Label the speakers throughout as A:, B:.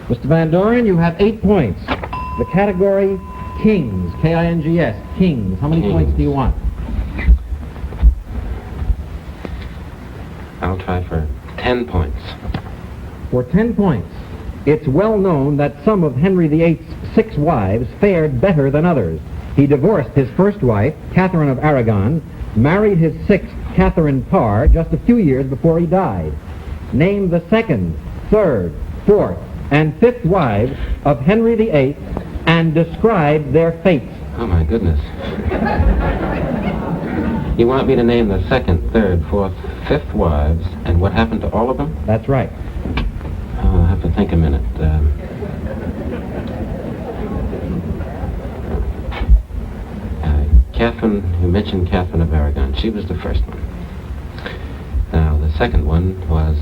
A: Mr. Van Doren, you have 8 points. The category Kings, K-I-N-G-S, Kings. How many points do you want?
B: I'll try for 10 points.
A: For 10 points, it's well known that some of Henry VIII's 6 wives fared better than others. He divorced his first wife, Catherine of Aragon, married his 6th, Catherine Parr, just a few years before he died. Name the 2nd, 3rd, 4th, and 5th wives of Henry VIII and describe their fates.
B: Oh, my goodness. You want me to name the 2nd, 3rd, 4th, 5th wives, and what happened to all of them?
A: That's right.
B: Oh, I'll have to think a minute. Catherine, you mentioned Catherine of Aragon. She was the first one. Now, the second one was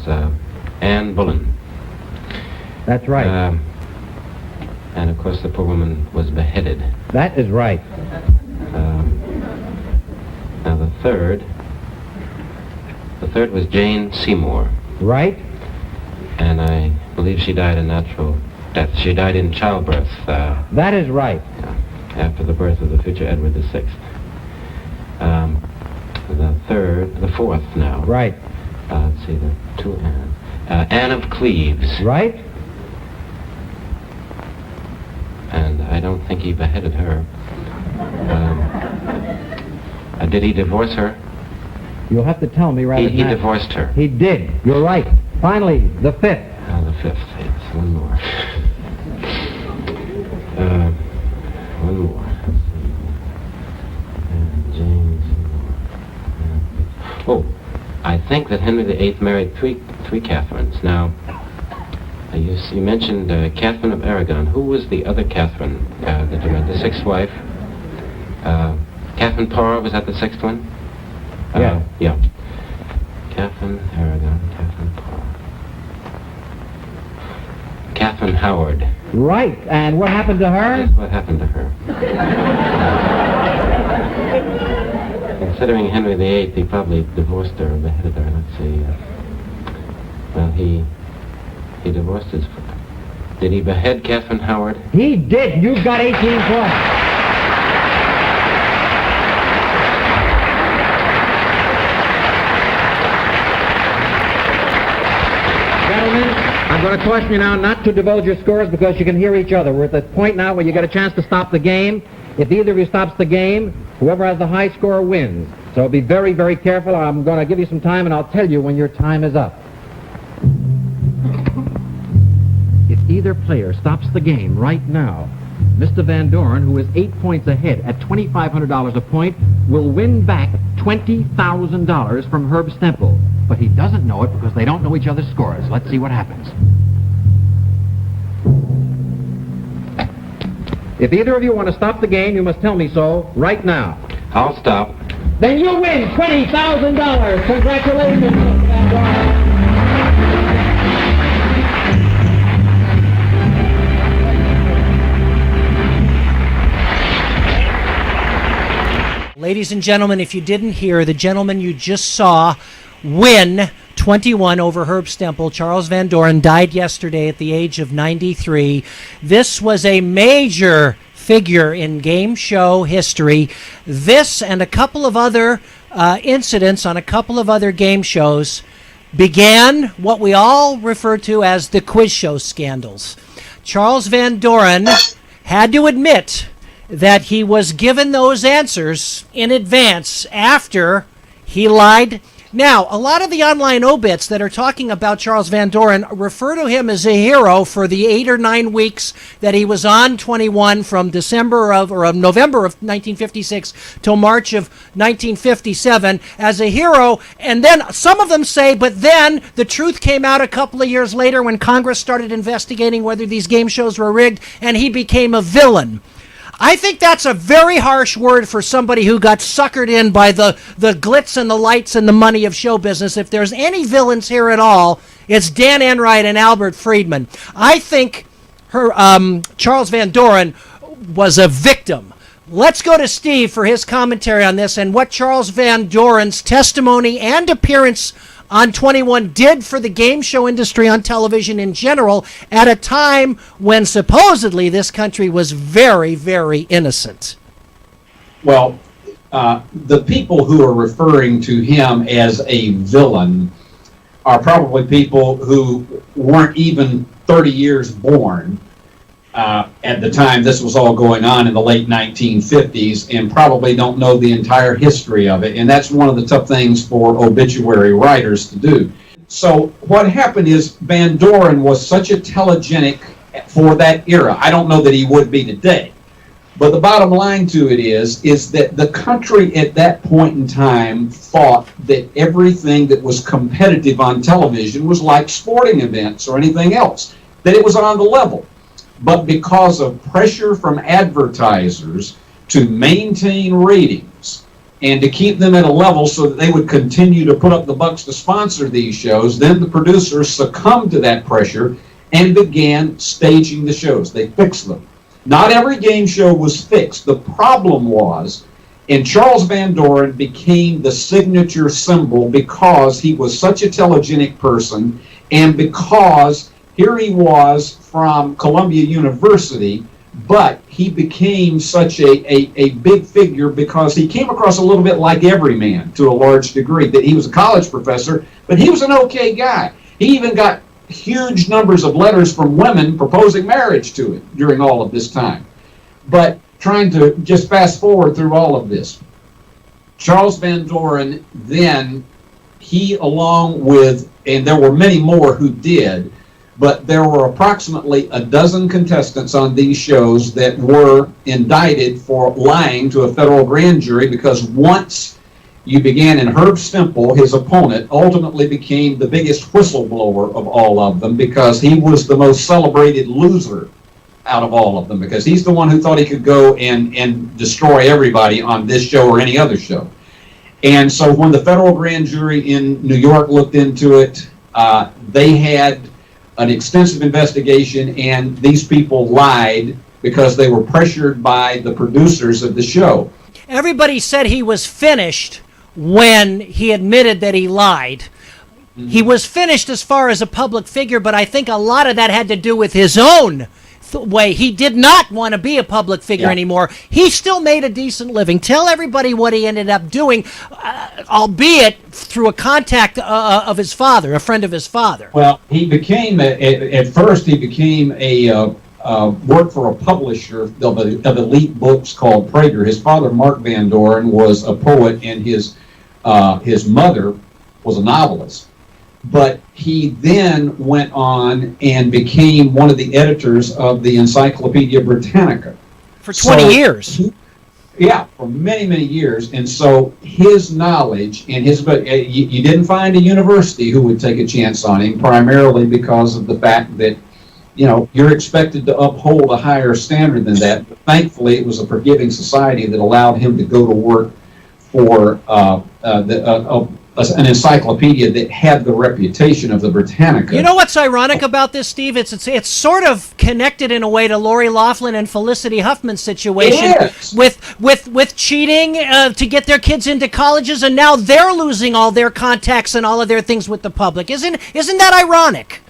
B: Anne Boleyn.
A: That's right.
B: And, of course, the poor woman was beheaded.
A: That is right.
B: Now, the third was Jane Seymour.
A: Right.
B: And I believe she died a natural death. She died in childbirth.
A: That is right.
B: After the birth of the future Edward VI. The fourth now.
A: Right.
B: Let's see, the two Anne. Anne of Cleves.
A: Right.
B: And I don't think he beheaded her. Did he divorce her?
A: You'll have to tell me rather than
B: He divorced her.
A: He did. You're right. Finally, the 5th.
B: The 5th. Yes, one more. One more. James. Oh, I think that Henry VIII married three Catherines. Now, you mentioned Catherine of Aragon. Who was the other Catherine that you met? The 6th wife? Catherine Parr, was that the 6th one?
A: Yeah.
B: Yeah. Catherine Aragon, Catherine Parr. Catherine Howard.
A: Right. And what happened to her?
B: Yes, what happened to her? Considering Henry VIII, he probably divorced her or beheaded her. Let's see. Well, he divorced his... Did he behead Catherine Howard?
A: He did. You've got 18 points. I'm going to caution you now not to divulge your scores because you can hear each other. We're at the point now where you get a chance to stop the game. If either of you stops the game, whoever has the high score wins. So be very, very careful. I'm going to give you some time, and I'll tell you when your time is up. If either player stops the game right now, Mr. Van Doren, who is 8 points ahead at $2,500 a point, will win back $20,000 from Herb Stempel. But he doesn't know it because they don't know each other's scores. Let's see what happens. If either of you want to stop the game, you must tell me so right now.
B: I'll stop.
A: Then you win $20,000. Congratulations, Mr. Van Doren.
C: Ladies and gentlemen, if you didn't hear, the gentleman you just saw win 21 over Herb Stempel. Charles Van Doren died yesterday at the age of 93. This was a major figure in game show history. This and a couple of other incidents on a couple of other game shows began what we all refer to as the quiz show scandals. Charles Van Doren had to admit that he was given those answers in advance after he lied. Now, a lot of the online obits that are talking about Charles Van Doren refer to him as a hero for the 8 or 9 weeks that he was on 21 from November of 1956 till March of 1957 as a hero. And then some of them say, but then the truth came out a couple of years later when Congress started investigating whether these game shows were rigged, and he became a villain. I think that's a very harsh word for somebody who got suckered in by the glitz and the lights and the money of show business. If there's any villains here at all, it's Dan Enright and Albert Friedman. I think Charles Van Doren was a victim. Let's go to Steve for his commentary on this and what Charles Van Doren's testimony and appearance on 21 did for the game show industry on television in general at a time when supposedly this country was very, very innocent.
D: Well, the people who are referring to him as a villain are probably people who weren't even 30 years born at the time this was all going on in the late 1950s, and probably don't know the entire history of it. And that's one of the tough things for obituary writers to do. So what happened is Van Doren was such a telegenic for that era. I don't know that he would be today. But the bottom line to it is that the country at that point in time thought that everything that was competitive on television was like sporting events or anything else, that it was on the level. But because of pressure from advertisers to maintain ratings and to keep them at a level so that they would continue to put up the bucks to sponsor these shows, then the producers succumbed to that pressure and began staging the shows. They fixed them. Not every game show was fixed. The problem was, and Charles Van Doren became the signature symbol because he was such a telegenic person, and because here he was from Columbia University, but he became such a big figure because he came across a little bit like everyman to a large degree, that he was a college professor, but he was an okay guy. He even got huge numbers of letters from women proposing marriage to him during all of this time. But trying to just fast forward through all of this, Charles Van Doren then, he along with, and there were many more who did, but there were approximately a dozen contestants on these shows that were indicted for lying to a federal grand jury, because once you began, and Herb Stempel, his opponent, ultimately became the biggest whistleblower of all of them, because he was the most celebrated loser out of all of them, because he's the one who thought he could go and destroy everybody on this show or any other show. And so when the federal grand jury in New York looked into it, they had an extensive investigation, and these people lied because they were pressured by the producers of the show.
C: Everybody said he was finished when he admitted that he lied. Mm-hmm. He was finished as far as a public figure, but I think a lot of that had to do with his own way. He did not want to be a public figure anymore. He still made a decent living. Tell everybody what he ended up doing, albeit through a contact of his father, a friend of his father.
D: Well, he became, at first he became worked for a publisher of elite books called Prager. His father, Mark Van Doren, was a poet, and his mother was a novelist. But he then went on and became one of the editors of the Encyclopedia Britannica.
C: For 20 years.
D: Yeah, for many, many years. And so his knowledge and his, you didn't find a university who would take a chance on him, primarily because of the fact that, you know, you're expected to uphold a higher standard than that. But thankfully, it was a forgiving society that allowed him to go to work for an encyclopedia that had the reputation of the Britannica.
C: You know what's ironic about this, Steve? It's sort of connected in a way to Lori Loughlin and Felicity Huffman's situation with cheating to get their kids into colleges, and now they're losing all their contacts and all of their things with the public. Isn't that ironic?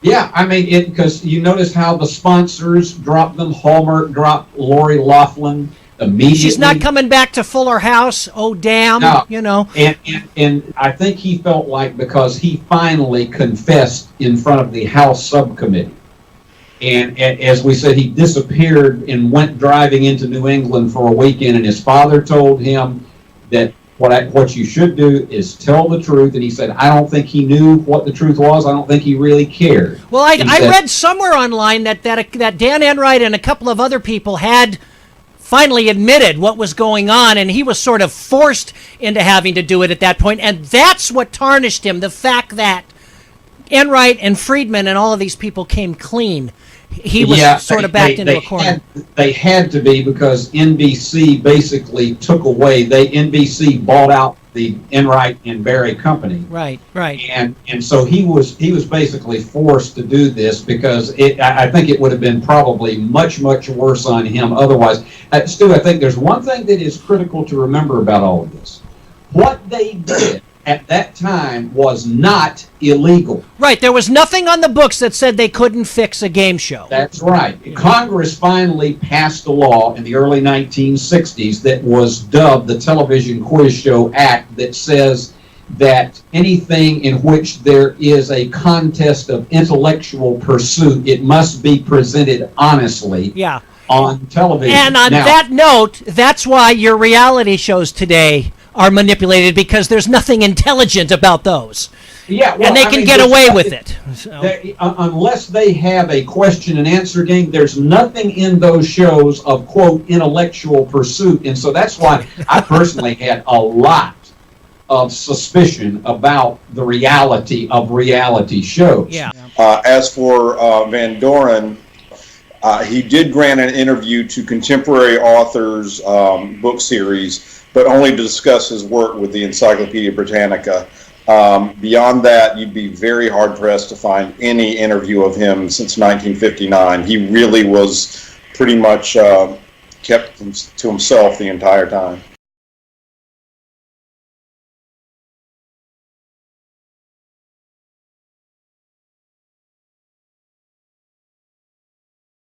D: Yeah, I mean, because you notice how the sponsors dropped them. Hallmark dropped Lori Loughlin immediately.
C: She's not coming back to Fuller House. Oh, damn.
D: No.
C: You know.
D: And I think he felt like, because he finally confessed in front of the House subcommittee, and as we said, he disappeared and went driving into New England for a weekend, and his father told him that what you should do is tell the truth. And he said, I don't think he knew what the truth was. I don't think he really cared.
C: Well, I read somewhere online that Dan Enright and a couple of other people had finally admitted what was going on, and he was sort of forced into having to do it at that point, and that's what tarnished him, the fact that Enright and Friedman and all of these people came clean. He was sort of backed into a corner.
D: They had to be, because NBC basically took away, NBC bought out the Enright and Barry company.
C: Right.
D: And so he was basically forced to do this, because I think it would have been probably much, much worse on him otherwise. Stu, I think there's one thing that is critical to remember about all of this. What they did at that time was not illegal.
C: Right. There was nothing on the books that said they couldn't fix a game show.
D: That's right. Congress finally passed a law in the early 1960s that was dubbed the Television Quiz Show Act, that says that anything in which there is a contest of intellectual pursuit, it must be presented honestly on television.
C: And on that note, that's why your reality shows today are manipulated, because there's nothing intelligent about those.
D: Yeah, well,
C: and they can get away with it. So.
D: Unless they have a question and answer game, there's nothing in those shows of, quote, intellectual pursuit. And so that's why I personally had a lot of suspicion about the reality of reality shows.
C: Yeah.
E: As for Van Doren, he did grant an interview to Contemporary Authors book series, but only to discuss his work with the Encyclopedia Britannica. Beyond that, you'd be very hard-pressed to find any interview of him since 1959. He really was pretty much kept to himself the entire time.